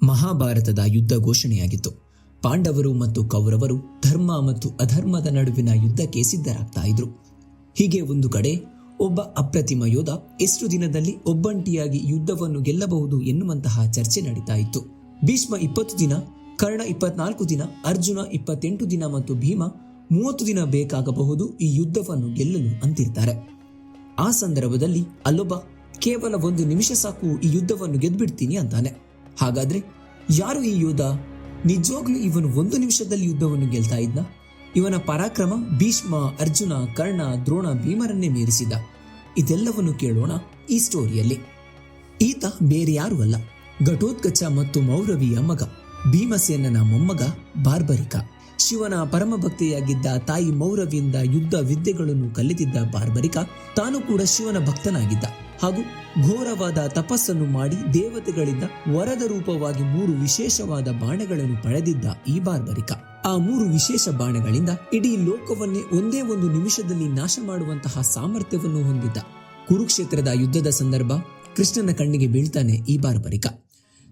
ಮಹಾಭಾರತದ ಯುದ್ಧ ಘೋಷಣೆಯಾಗಿತ್ತು. ಪಾಂಡವರು ಮತ್ತು ಕೌರವರು ಧರ್ಮ ಮತ್ತು ಅಧರ್ಮದ ನಡುವಿನ ಯುದ್ಧಕ್ಕೆ ಸಿದ್ಧರಾಗ್ತಾ ಇದ್ರು. ಹೀಗೆ ಒಂದು ಕಡೆ ಒಬ್ಬ ಅಪ್ರತಿಮ ಯೋಧ ಎಷ್ಟು ದಿನದಲ್ಲಿ ಒಬ್ಬಂಟಿಯಾಗಿ ಯುದ್ಧವನ್ನು ಗೆಲ್ಲಬಹುದು ಎನ್ನುವಂತಹ ಚರ್ಚೆ ನಡೀತಾ ಇತ್ತು. ಭೀಷ್ಮ 20 ದಿನ, ಕರ್ಣ 24 ದಿನ, ಅರ್ಜುನ 28 ದಿನ ಮತ್ತು ಭೀಮ 30 ದಿನ ಬೇಕಾಗಬಹುದು ಈ ಯುದ್ಧವನ್ನು ಗೆಲ್ಲಲು ಅಂತಿರ್ತಾರೆ. ಆ ಸಂದರ್ಭದಲ್ಲಿ ಅಲ್ಲೊಬ್ಬ ಕೇವಲ 1 ನಿಮಿಷ ಸಾಕು ಈ ಯುದ್ಧವನ್ನು ಗೆದ್ಬಿಡ್ತೀನಿ ಅಂತಾನೆ. ಹಾಗಾದ್ರೆ ಯಾರು ಈ ಯೋಧ? ನಿಜವಾಗ್ಲೂ ಇವನು 1 ನಿಮಿಷದಲ್ಲಿ ಯುದ್ಧವನ್ನು ಗೆಲ್ತಾ ಇದ್ನ? ಇವನ ಪರಾಕ್ರಮ ಭೀಷ್ಮ, ಅರ್ಜುನ, ಕರ್ಣ, ದ್ರೋಣ, ಭೀಮರನ್ನೇ ಮೀರಿಸಿದ. ಇದೆಲ್ಲವನ್ನು ಕೇಳೋಣ ಈ ಸ್ಟೋರಿಯಲ್ಲಿ. ಈತ ಬೇರೆ ಯಾರು ಅಲ್ಲ, ಘಟೋತ್ಕಚ ಮತ್ತು ಮೌರವಿಯ ಮಗ, ಭೀಮಸೇನನ ಮೊಮ್ಮಗ ಬಾರ್ಬರಿಕ. ಶಿವನ ಪರಮ ಭಕ್ತೆಯಾಗಿದ್ದ ತಾಯಿ ಮೌರವಿಯಿಂದ ಯುದ್ಧ ವಿದ್ಯೆಗಳನ್ನು ಕಲಿತಿದ್ದ ಬಾರ್ಬರಿಕ ತಾನು ಕೂಡ ಶಿವನ ಭಕ್ತನಾಗಿದ್ದ ಹಾಗೂ ಘೋರವಾದ ತಪಸ್ಸನ್ನು ಮಾಡಿ ದೇವತೆಗಳಿಂದ ವರದ ರೂಪವಾಗಿ 3 ವಿಶೇಷವಾದ ಬಾಣಗಳನ್ನು ಪಡೆದಿದ್ದ ಈ ಬಾರ್ಬರಿಕ ಆ 3 ವಿಶೇಷ ಬಾಣಗಳಿಂದ ಇಡೀ ಲೋಕವನ್ನೇ ಒಂದೇ 1 ನಿಮಿಷದಲ್ಲಿ ನಾಶ ಮಾಡುವಂತಹ ಸಾಮರ್ಥ್ಯವನ್ನು ಹೊಂದಿದ್ದ. ಕುರುಕ್ಷೇತ್ರದ ಯುದ್ಧದ ಸಂದರ್ಭ ಕೃಷ್ಣನ ಕಣ್ಣಿಗೆ ಬೀಳ್ತಾನೆ ಈ ಬಾರ್ಬರಿಕ.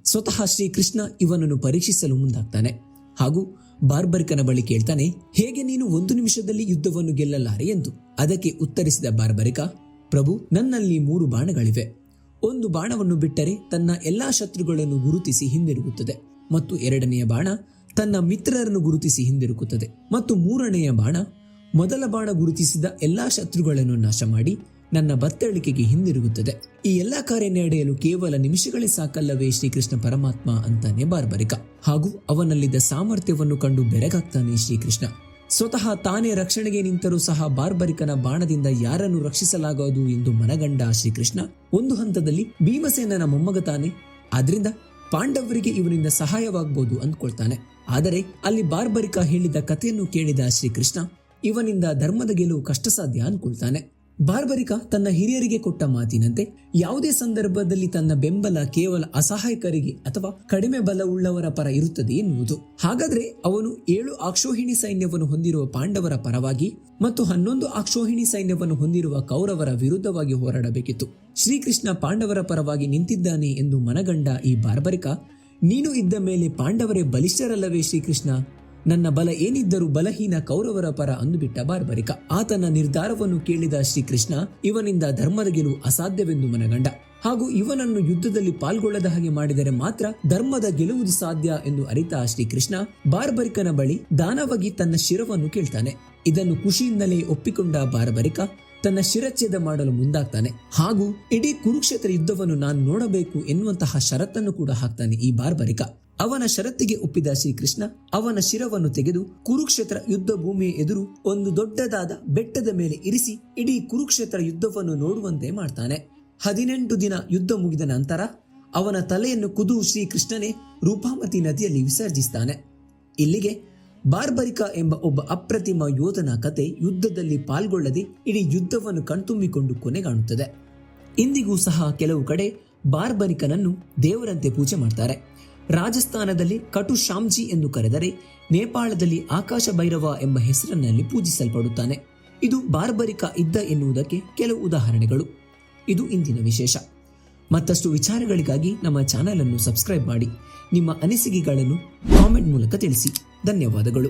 ಸ್ವತಃ ಶ್ರೀ ಕೃಷ್ಣ ಇವನನ್ನು ಪರೀಕ್ಷಿಸಲು ಮುಂದಾಗ್ತಾನೆ ಹಾಗೂ ಬಾರ್ಬರಿಕನ ಬಳಿ ಕೇಳ್ತಾನೆ, ಹೇಗೆ ನೀನು 1 ನಿಮಿಷದಲ್ಲಿ ಯುದ್ಧವನ್ನು ಗೆಲ್ಲಲಾರೆ ಎಂದು. ಅದಕ್ಕೆ ಉತ್ತರಿಸಿದ ಬಾರ್ಬರಿಕ, ಪ್ರಭು, ನನ್ನಲ್ಲಿ 3 ಬಾಣಗಳಿವೆ. ಒಂದು ಬಾಣವನ್ನು ಬಿಟ್ಟರೆ ತನ್ನ ಎಲ್ಲಾ ಶತ್ರುಗಳನ್ನು ಗುರುತಿಸಿ ಹಿಂದಿರುಗುತ್ತದೆ, ಮತ್ತು 2ನೆಯ ಬಾಣ ತನ್ನ ಮಿತ್ರರನ್ನು ಗುರುತಿಸಿ ಹಿಂದಿರುಗುತ್ತದೆ, ಮತ್ತು 3ನೆಯ ಬಾಣ ಮೊದಲ ಬಾಣ ಗುರುತಿಸಿದ ಎಲ್ಲಾ ಶತ್ರುಗಳನ್ನು ನಾಶ ಮಾಡಿ ನನ್ನ ಬತ್ತಳಿಕೆಗೆ ಹಿಂದಿರುಗುತ್ತದೆ. ಈ ಎಲ್ಲಾ ಕಾರ್ಯ ನಡೆಯಲು ಕೇವಲ ನಿಮಿಷಗಳೇ ಸಾಕಲ್ಲವೇ ಶ್ರೀಕೃಷ್ಣ ಪರಮಾತ್ಮ ಅಂತಾನೆ ಬಾರ್ಬರಿಕ. ಹಾಗೂ ಅವನಲ್ಲಿದ್ದ ಸಾಮರ್ಥ್ಯವನ್ನು ಕಂಡು ಬೆರಗಾಗ್ತಾನೆ ಶ್ರೀಕೃಷ್ಣ. ಸ್ವತಃ ತಾನೇ ರಕ್ಷಣೆಗೆ ನಿಂತರೂ ಸಹ ಬಾರ್ಬರಿಕನ ಬಾಣದಿಂದ ಯಾರನ್ನು ರಕ್ಷಿಸಲಾಗದು ಎಂದು ಮನಗಂಡ ಶ್ರೀಕೃಷ್ಣ ಒಂದು ಹಂತದಲ್ಲಿ ಭೀಮಸೇನನ ಮೊಮ್ಮಗ ತಾನೆ, ಆದ್ರಿಂದ ಪಾಂಡವರಿಗೆ ಇವನಿಂದ ಸಹಾಯವಾಗಬಹುದು ಅಂದ್ಕೊಳ್ತಾನೆ. ಆದರೆ ಅಲ್ಲಿ ಬಾರ್ಬರಿಕ ಹೇಳಿದ ಕಥೆಯನ್ನು ಕೇಳಿದ ಶ್ರೀಕೃಷ್ಣ ಇವನಿಂದ ಧರ್ಮದ ಗೆಲುವು ಕಷ್ಟ ಸಾಧ್ಯ ಅಂದ್ಕೊಳ್ತಾನೆ. ಬಾರ್ಬರಿಕ ತನ್ನ ಹಿರಿಯರಿಗೆ ಕೊಟ್ಟ ಮಾತಿನಂತೆ ಯಾವುದೇ ಸಂದರ್ಭದಲ್ಲಿ ತನ್ನ ಬೆಂಬಲ ಕೇವಲ ಅಸಹಾಯಕರಿಗೆ ಅಥವಾ ಕಡಿಮೆ ಬಲವುಳ್ಳವರ ಪರ ಇರುತ್ತದೆ ಎನ್ನುವುದು. ಹಾಗಾದ್ರೆ ಅವನು 7 ಅಕ್ಷೋಹಿಣಿ ಸೈನ್ಯವನ್ನು ಹೊಂದಿರುವ ಪಾಂಡವರ ಪರವಾಗಿ ಮತ್ತು 11 ಅಕ್ಷೋಹಿಣಿ ಸೈನ್ಯವನ್ನು ಹೊಂದಿರುವ ಕೌರವರ ವಿರುದ್ಧವಾಗಿ ಹೋರಾಡಬೇಕಿತ್ತು. ಶ್ರೀಕೃಷ್ಣ ಪಾಂಡವರ ಪರವಾಗಿ ನಿಂತಿದ್ದಾನೆ ಎಂದು ಮನಗಂಡ ಈ ಬಾರ್ಬರಿಕ, ನೀನು ಇದ್ದ ಮೇಲೆ ಪಾಂಡವರೇ ಬಲಿಷ್ಠರಲ್ಲವೇ ಶ್ರೀಕೃಷ್ಣ? ನನ್ನ ಬಲ ಏನಿದ್ದರೂ ಬಲಹೀನ ಕೌರವರ ಪರ ಅಂದುಬಿಟ್ಟ ಬಾರ್ಬರಿಕ. ಆತನ ನಿರ್ಧಾರವನ್ನು ಕೇಳಿದ ಶ್ರೀಕೃಷ್ಣ ಇವನಿಂದ ಧರ್ಮದ ಗೆಲುವು ಅಸಾಧ್ಯವೆಂದು ಮನಗಂಡ ಹಾಗೂ ಇವನನ್ನು ಯುದ್ಧದಲ್ಲಿ ಪಾಲ್ಗೊಳ್ಳದ ಹಾಗೆ ಮಾಡಿದರೆ ಮಾತ್ರ ಧರ್ಮದ ಗೆಲುವುದು ಸಾಧ್ಯ ಎಂದು ಅರಿತ ಶ್ರೀಕೃಷ್ಣ ಬಾರ್ಬರಿಕನ ಬಳಿ ದಾನವಾಗಿ ತನ್ನ ಶಿರವನ್ನು ಕೇಳ್ತಾನೆ. ಇದನ್ನು ಖುಷಿಯಿಂದಲೇ ಒಪ್ಪಿಕೊಂಡ ಬಾರ್ಬರಿಕ ತನ್ನ ಶಿರಚ್ಛೇದ ಮಾಡಲು ಮುಂದಾಗ್ತಾನೆ ಹಾಗೂ ಇಡೀ ಕುರುಕ್ಷೇತ್ರ ಯುದ್ಧವನ್ನು ನಾನು ನೋಡಬೇಕು ಎನ್ನುವಂತಹ ಷರತ್ತನ್ನು ಕೂಡ ಹಾಕ್ತಾನೆ ಈ ಬಾರ್ಬರಿಕ. ಅವನ ಷರತ್ತಿಗೆ ಒಪ್ಪಿದ ಶ್ರೀಕೃಷ್ಣ ಅವನ ಶಿರವನ್ನು ತೆಗೆದು ಕುರುಕ್ಷೇತ್ರ ಯುದ್ಧ ಭೂಮಿಯ ಎದುರು ಒಂದು ದೊಡ್ಡದಾದ ಬೆಟ್ಟದ ಮೇಲೆ ಇರಿಸಿ ಇಡೀ ಕುರುಕ್ಷೇತ್ರ ಯುದ್ಧವನ್ನು ನೋಡುವಂತೆ ಮಾಡ್ತಾನೆ. 18 ದಿನ ಯುದ್ಧ ಮುಗಿದ ನಂತರ ಅವನ ತಲೆಯನ್ನು ಖುದ್ದು ಶ್ರೀಕೃಷ್ಣನೇ ರೂಪಾಮತಿ ನದಿಯಲ್ಲಿ ವಿಸರ್ಜಿಸ್ತಾನೆ. ಇಲ್ಲಿಗೆ ಬಾರ್ಬರಿಕ ಎಂಬ ಒಬ್ಬ ಅಪ್ರತಿಮ ಯೋಧನ ಕತೆ ಯುದ್ಧದಲ್ಲಿ ಪಾಲ್ಗೊಳ್ಳದೆ ಇಡೀ ಯುದ್ಧವನ್ನು ಕಣ್ತುಂಬಿಕೊಂಡು ಕೊನೆಗಾಣುತ್ತದೆ. ಇಂದಿಗೂ ಸಹ ಕೆಲವು ಕಡೆ ಬಾರ್ಬರಿಕನನ್ನು ದೇವರಂತೆ ಪೂಜೆ ಮಾಡ್ತಾರೆ. ರಾಜಸ್ಥಾನದಲ್ಲಿ ಕಟು ಶಾಮ್ಜಿ ಎಂದು ಕರೆದರೆ ನೇಪಾಳದಲ್ಲಿ ಆಕಾಶ ಭೈರವ ಎಂಬ ಹೆಸರಿನಲ್ಲಿ ಪೂಜಿಸಲ್ಪಡುತ್ತಾನೆ. ಇದು ಬಾರ್ಬರಿಕ ಇದ್ದ ಎನ್ನುವುದಕ್ಕೆ ಕೆಲವು ಉದಾಹರಣೆಗಳು. ಇದು ಇಂದಿನ ವಿಶೇಷ. ಮತ್ತಷ್ಟು ವಿಚಾರಗಳಿಗಾಗಿ ನಮ್ಮ ಚಾನೆಲ್ ಅನ್ನು ಸಬ್ಸ್ಕ್ರೈಬ್ ಮಾಡಿ. ನಿಮ್ಮ ಅನಿಸಿಕೆಗಳನ್ನು ಕಾಮೆಂಟ್ ಮೂಲಕ ತಿಳಿಸಿ. ಧನ್ಯವಾದಗಳು.